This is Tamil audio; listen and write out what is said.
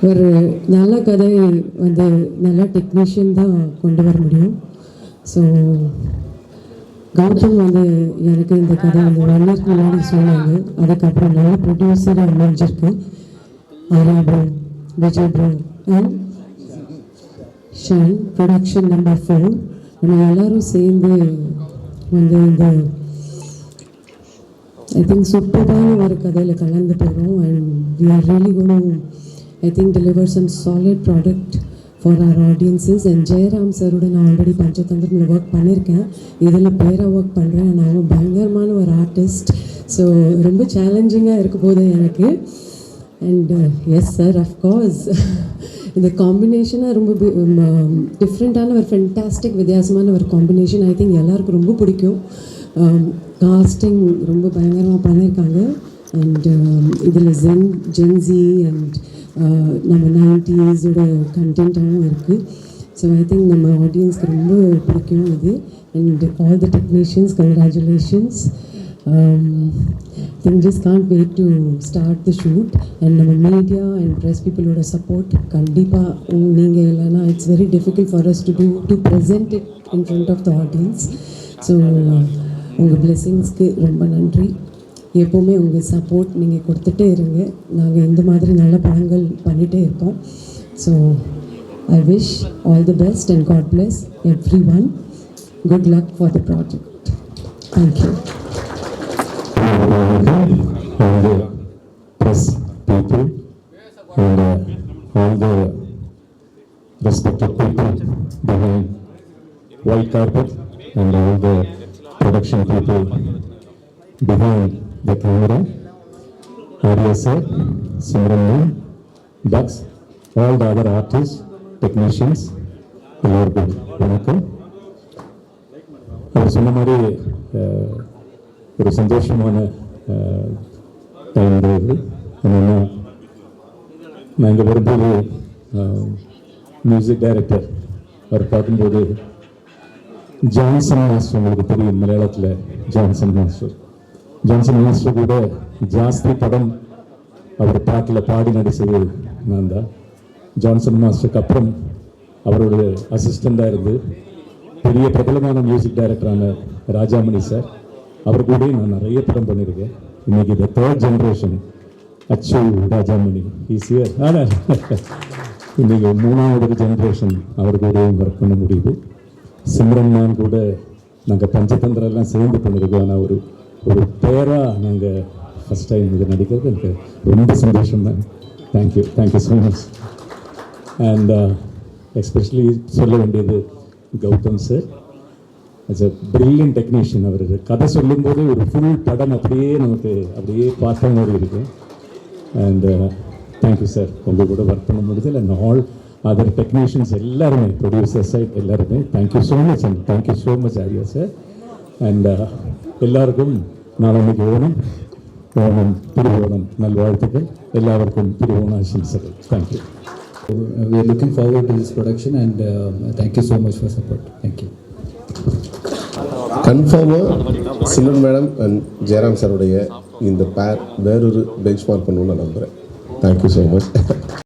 ஒரு நல்ல கதை வந்து நல்ல டெக்னீஷியன் தான் கொண்டு வர முடியும். ஸோ கௌதம் வந்து எனக்கு இந்த கதை வந்து 1 இயர்க்கு முன்னாடி சொன்னாங்க. அதுக்கப்புறம் நல்ல ப்ரொடியூசராக அமைஞ்சிருக்கு. Arya bro, Vijay bro and Shaan production number 4. நம்ம எல்லோரும் சேர்ந்து வந்து இந்த I think சூப்பரான ஒரு கதையில் கலந்து போகிறோம். And we are really going to I think deliver some solid product for our audiences. And Jayaram சாரோட நான் ஆல்ரெடி பஞ்சதந்திரமில் ஒர்க் பண்ணியிருக்கேன். இதில் பேராக ஒர்க் பண்ணுறேன். நான் பயங்கரமான ஒரு ஆர்டிஸ்ட். ஸோ ரொம்ப சேலஞ்சிங்காக இருக்க போது எனக்கு. அண்ட் எஸ் சார், அஃப்கோர்ஸ் இந்த காம்பினேஷனாக ரொம்ப டிஃப்ரெண்ட்டான ஒரு ஃபென்டாஸ்டிக் வித்தியாசமான ஒரு காம்பினேஷன். ஐ திங்க் எல்லாருக்கும் ரொம்ப பிடிக்கும். காஸ்டிங் ரொம்ப பயங்கரமாக பண்ணியிருக்காங்க. அண்ட் இதில் ஜென்ஸி அண்ட் நம்ம 90s கண்டென்ட்டாகவும் இருக்குது. ஸோ ஐ திங்க் நம்ம ஆடியன்ஸ்க்கு ரொம்ப பிடிக்கும் இது. And all the technicians, congratulations. I just can't wait to start the shoot. And நம்ம மீடியா அண்ட் ப்ரெஸ் பீப்புளோட சப்போர்ட் கண்டிப்பாக நீங்கள் இல்லைன்னா it's very difficult for us to present it in front of the audience. So உங்கள் பிளெஸிங்ஸ்க்கு ரொம்ப நன்றி. எப்போவுமே உங்கள் சப்போர்ட் நீங்கள் கொடுத்துட்டே இருங்க. நாங்கள் இந்த மாதிரி நல்ல படங்கள் பண்ணிகிட்டே இருப்போம். So I wish all the best and God bless everyone. Good luck for the project. Thank you. All the press people and all the respected people behind white carpet and all the production people behind the camera, Arya sir, Simran ma'am, Dax, all the other artists, technicians, எல்லாருக்கும் வணக்கம். அவர் சொன்ன மாதிரி ஒரு சந்தோஷமான டைம் இது. என்னென்னா நான் இங்கே வரும்போது மியூசிக் டைரக்டர் அவர் பார்க்கும்போது ஜான்சன் மாஸ்டர், உங்களுக்கு தெரியும் மலையாளத்தில் ஜான்சன் மாஸ்டர் கூட ஜாஸ்தி படம் அவர் பாட்டில் பாடி நடித்தது நான் தான். ஜான்சன் மாஸ்டருக்கு அப்புறம் அவரோட அசிஸ்டண்டாக இருந்து பெரிய பிரபலமான மியூசிக் டைரக்டரான ராஜாமணி சார், அவர் கூட நான் நிறைய படம் பண்ணியிருக்கேன். இன்னைக்கு இந்த 3rd ஜென்ரேஷன் அச்சு ராஜாமணி ஈஸியர். ஆனால் இன்னைக்கு 3வது ஜென்ரேஷன் அவர் கூட ஒர்க் பண்ண முடியுது. சிம்ரன் மேம் கூட நாங்கள் பஞ்சதந்திரெல்லாம் சேர்ந்து பண்ணியிருக்கோம். ஆனால் ஒரு பேராக நாங்கள் ஃபஸ்ட் டைம் இது நடிக்கிறது எனக்கு ரொம்ப சந்தோஷம் ma'am. Thank you so much. And especially சொல்ல வேண்டியது Gautham sir. As a brilliant technician. அவர் கதை சொல்லும்போது ஒரு ஃபுல் படம் அப்படியே நமக்கு அப்படியே பார்த்த மாதிரி இருக்கும். அண்ட் தேங்க்யூ சார், உங்கள் கூட ஒர்க் பண்ண முடியுது. அண்ட் ஆல் அதர் டெக்னீஷியன்ஸ் எல்லாருமே, ப்ரொடியூசர் சைட் எல்லாருமே thank you so much. And thank you so much Arya sir. And எல்லாருக்கும் நாளைக்கு ஓணம் திருவோணம் நல்வாழ்த்துக்கள். எல்லாருக்கும் திருவோண ஆசம்சைகள். Thank you. We are looking forward to this production and thank you so much for support. Thank you. கன்ஃபார்மாக சிம்ரன் மேடம் அண்ட் ஜெயராம் சாருடைய இந்த பேர் வேறொரு பெஞ்ச் மார்க் பண்ணணும்னு நான் நம்புகிறேன். Thank you so much.